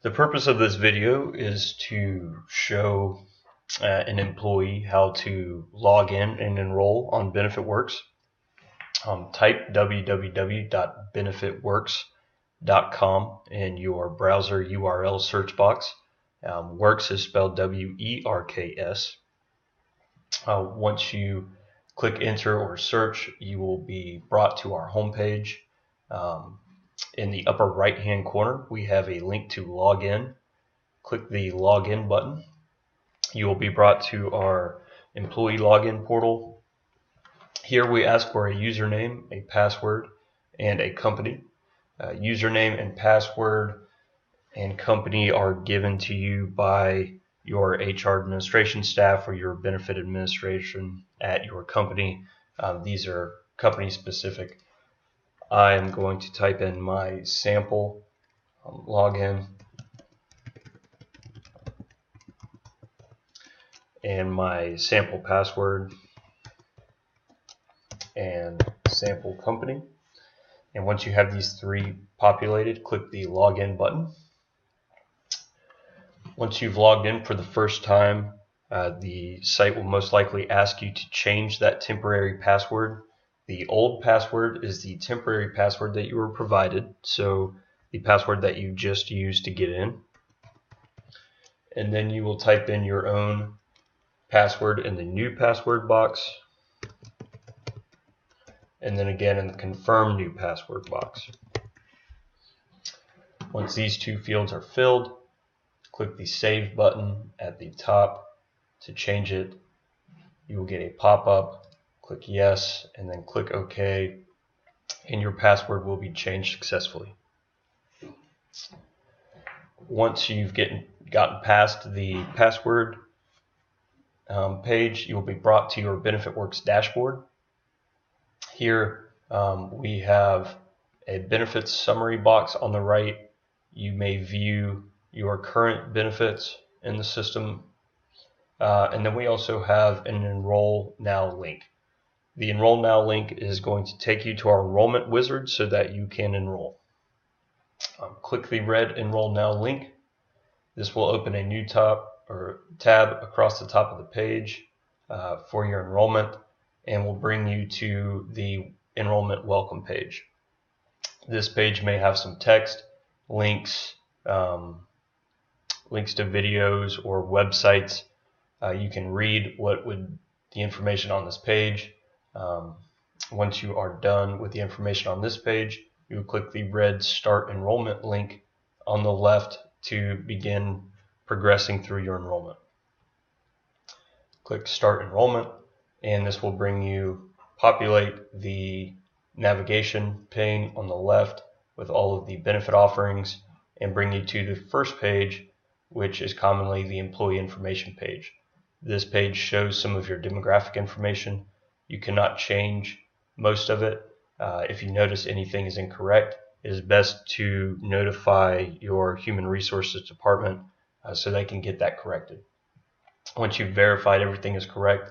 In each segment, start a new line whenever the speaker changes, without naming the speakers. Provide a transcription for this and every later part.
The purpose of this video is to show an employee how to log in and enroll on BenefitWerks. Type www.benefitwerks.com in your browser URL search box. Works is spelled W-E-R-K-S. Once you click enter or search, you will be brought to our homepage. In the upper right hand corner, we have a link to log in. Click the login button. You will be brought to our employee login portal. Here we ask for a username, a password, and a company. Username and password and company are given to you by your HR administration staff or your benefit administration at your company. These are company specific. I am going to type in my sample login and my sample password and sample company. And once you have these three populated, click the login button. Once you've logged in for the first time, the site will most likely ask you to change that temporary password. The old password is the temporary password that you were provided, so the password that you just used to get in. And then you will type in your own password in the new password box, and then again in the confirm new password box. Once these two fields are filled, click the save button at the top to change it. You will get a pop-up. Click yes and then click OK, and your password will be changed successfully. Once you've gotten past the password page, you will be brought to your BenefitWerks dashboard. Here we have a benefits summary box on the right. You may view your current benefits in the system, and then we also have an Enroll Now link. The Enroll Now link is going to take you to our enrollment wizard so that you can enroll. Click the red Enroll Now link. This will open a new tab across the top of the page for your enrollment, and will bring you to the enrollment welcome page. This page may have some text, links, links to videos or websites. You can read the information on this page. Once you are done with the information on this page, you will click the red Start Enrollment link on the left to begin progressing through your enrollment. Click Start Enrollment, and this will populate the navigation pane on the left with all of the benefit offerings and bring you to the first page, which is commonly the employee information page. This page shows some of your demographic information. You cannot change most of it. If you notice anything is incorrect, it is best to notify your human resources department so they can get that corrected. Once you've verified everything is correct,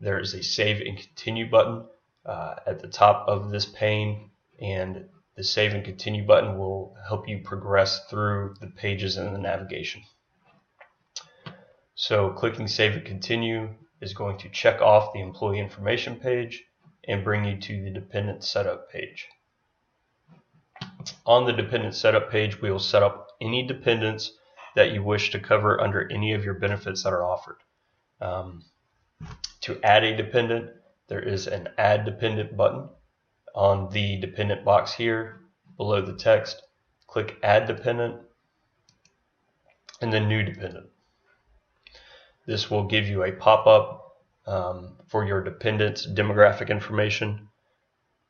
there is a Save and Continue button at the top of this pane, and the Save and Continue button will help you progress through the pages in the navigation. So clicking Save and Continue is going to check off the employee information page and bring you to the dependent setup page. On the dependent setup page, we will set up any dependents that you wish to cover under any of your benefits that are offered. To add a dependent, there is an Add Dependent button on the dependent box here below the text. Click Add Dependent and then New Dependent. This will give you a pop-up for your dependent's demographic information.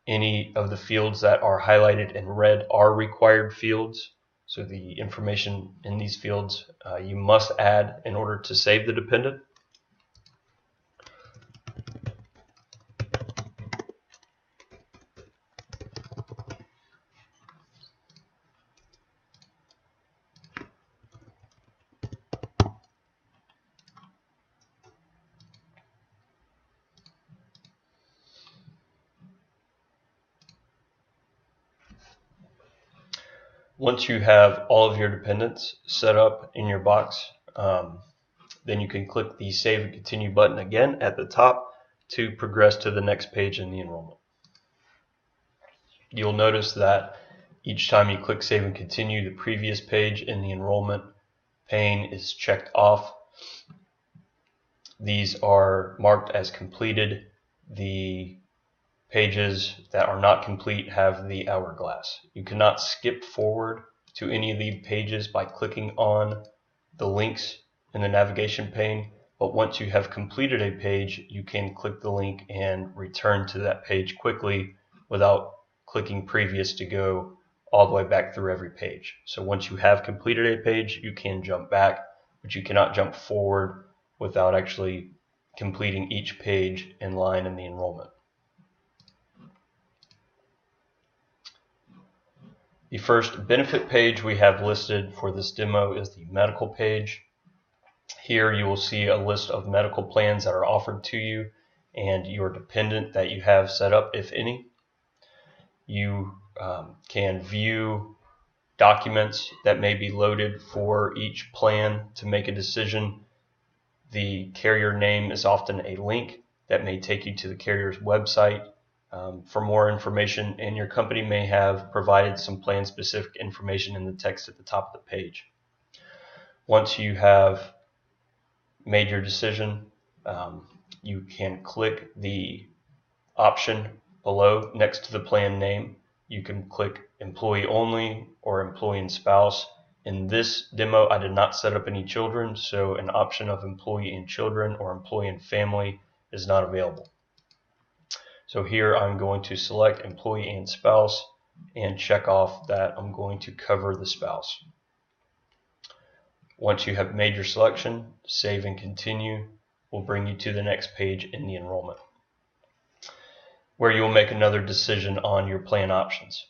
Any of the fields that are highlighted in red are required fields. So the information in these fields you must add in order to save the dependent. Once you have all of your dependents set up in your box, then you can click the Save and Continue button again at the top to progress to the next page in the enrollment. You'll notice that each time you click Save and Continue, the previous page in the enrollment pane is checked off. These are marked as completed. The pages that are not complete have the hourglass. You cannot skip forward to any of the pages by clicking on the links in the navigation pane, but once you have completed a page, you can click the link and return to that page quickly without clicking previous to go all the way back through every page. So once you have completed a page, you can jump back, but you cannot jump forward without actually completing each page in line in the enrollment. The first benefit page we have listed for this demo is the medical page. Here you will see a list of medical plans that are offered to you and your dependent that you have set up, if any. You can view documents that may be loaded for each plan to make a decision. The carrier name is often a link that may take you to the carrier's website for more information, and your company may have provided some plan specific information in the text at the top of the page. Once you have made your decision, you can click the option below next to the plan name. You can click employee only or employee and spouse. In this demo, I did not set up any children, so an option of employee and children or employee and family is not available. So here I'm going to select employee and spouse and check off that I'm going to cover the spouse. Once you have made your selection, Save and Continue will bring you to the next page in the enrollment, where you will make another decision on your plan options.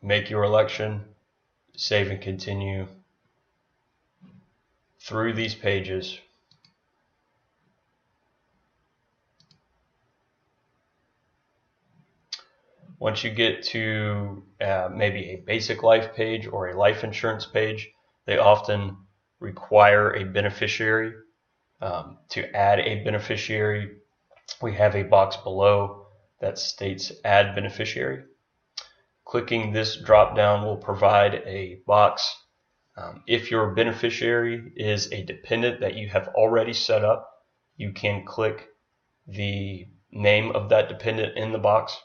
Make your election, Save and Continue through these pages. Once you get to maybe a basic life page or a life insurance page, they often require a beneficiary. To add a beneficiary, we have a box below that states Add Beneficiary. Clicking this drop down will provide a box. If your beneficiary is a dependent that you have already set up, you can click the name of that dependent in the box.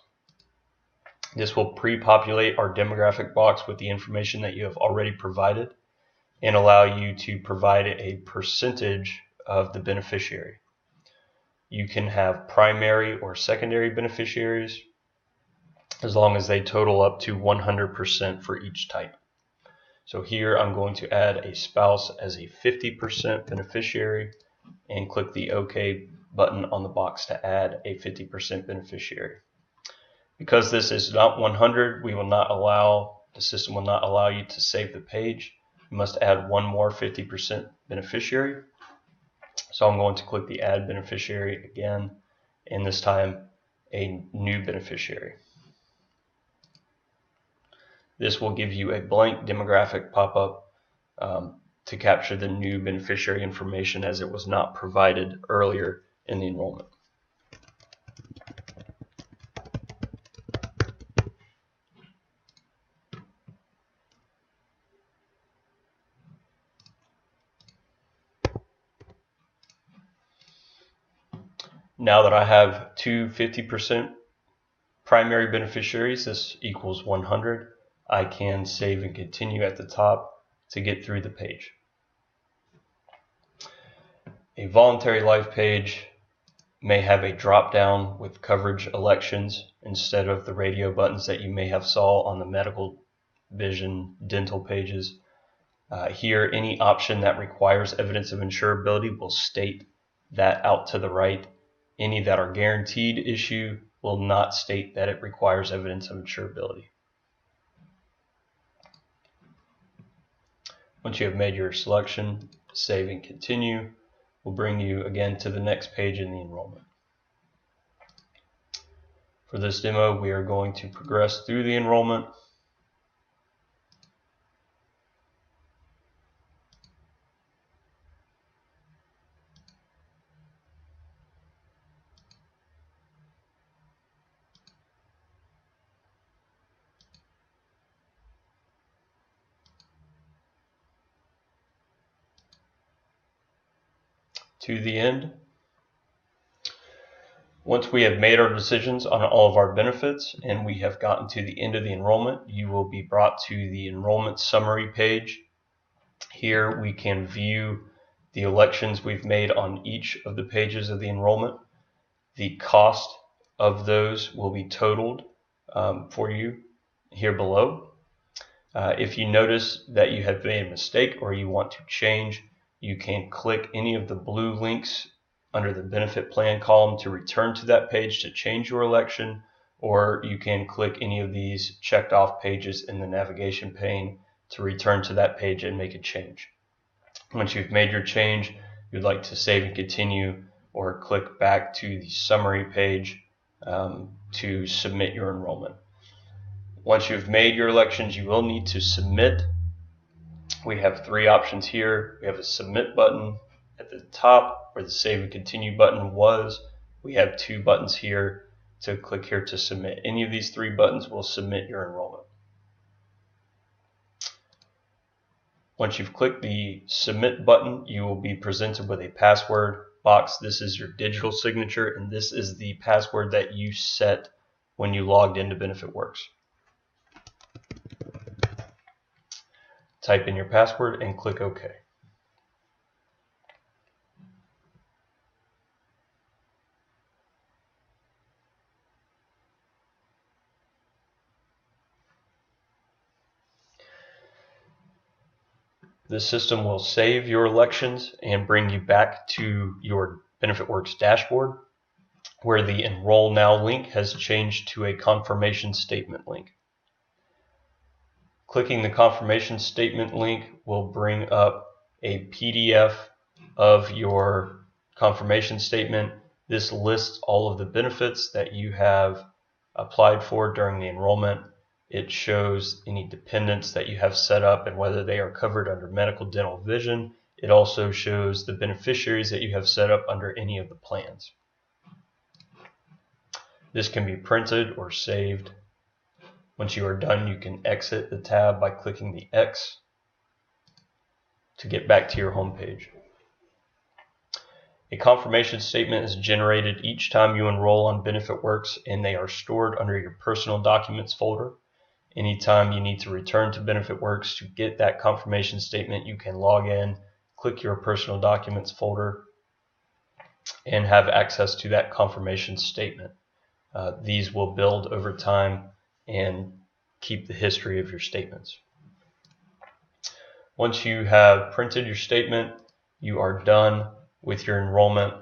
This will pre-populate our demographic box with the information that you have already provided and allow you to provide a percentage of the beneficiary. You can have primary or secondary beneficiaries as long as they total up to 100% for each type. So here I'm going to add a spouse as a 50% beneficiary and click the OK button on the box to add a 50% beneficiary. Because this is not 100, the system will not allow you to save the page. You must add one more 50% beneficiary. So I'm going to click the Add Beneficiary again, and this time a new beneficiary. This will give you a blank demographic pop-up to capture the new beneficiary information, as it was not provided earlier in the enrollment. Now that I have two 50% primary beneficiaries, this equals 100, I can save and continue at the top to get through the page. A voluntary life page may have a drop down with coverage elections instead of the radio buttons that you may have saw on the medical, vision, dental pages. Here, any option that requires evidence of insurability will state that out to the right. Any that are guaranteed issue will not state that it requires evidence of insurability. Once you have made your selection, Save and Continue will bring you again to the next page in the enrollment. For this demo, we are going to progress through the enrollment. to the end. Once we have made our decisions on all of our benefits and we have gotten to the end of the enrollment, you will be brought to the enrollment summary page. Here we can view the elections we've made on each of the pages of the enrollment. The cost of those will be totaled for you here below. If you notice that you have made a mistake or you want to change, you can click any of the blue links under the benefit plan column to return to that page to change your election, or you can click any of these checked off pages in the navigation pane to return to that page and make a change. Once you've made your change, you'd like to save and continue, or click back to the summary page to submit your enrollment. Once you've made your elections, you will need to submit. We have three options here. We have a submit button at the top where the save and continue button was. We have two buttons here to click here to submit. Any of these three buttons will submit your enrollment. Once you've clicked the submit button, you will be presented with a password box. This is your digital signature, and this is the password that you set when you logged into BenefitWerks. Type in your password and click OK. The system will save your elections and bring you back to your BenefitWerks dashboard, where the Enroll Now link has changed to a confirmation statement link. Clicking the confirmation statement link will bring up a PDF of your confirmation statement. This lists all of the benefits that you have applied for during the enrollment. It shows any dependents that you have set up and whether they are covered under medical, dental, vision. It also shows the beneficiaries that you have set up under any of the plans. This can be printed or saved. Once you are done, you can exit the tab by clicking the X to get back to your home page. A confirmation statement is generated each time you enroll on BenefitWerks, and they are stored under your personal documents folder. Anytime you need to return to BenefitWerks to get that confirmation statement, you can log in, click your personal documents folder, and have access to that confirmation statement. These will build over time and keep the history of your statements. Once you have printed your statement, you are done with your enrollment.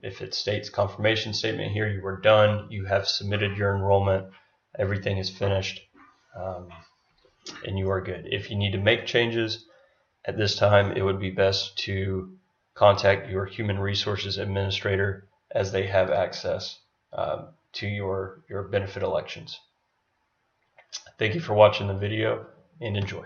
If it states confirmation statement here, you are done. You have submitted your enrollment. Everything is finished, and you are good. If you need to make changes at this time, it would be best to contact your human resources administrator, as they have access to your benefit elections. Thank you for watching the video, and enjoy.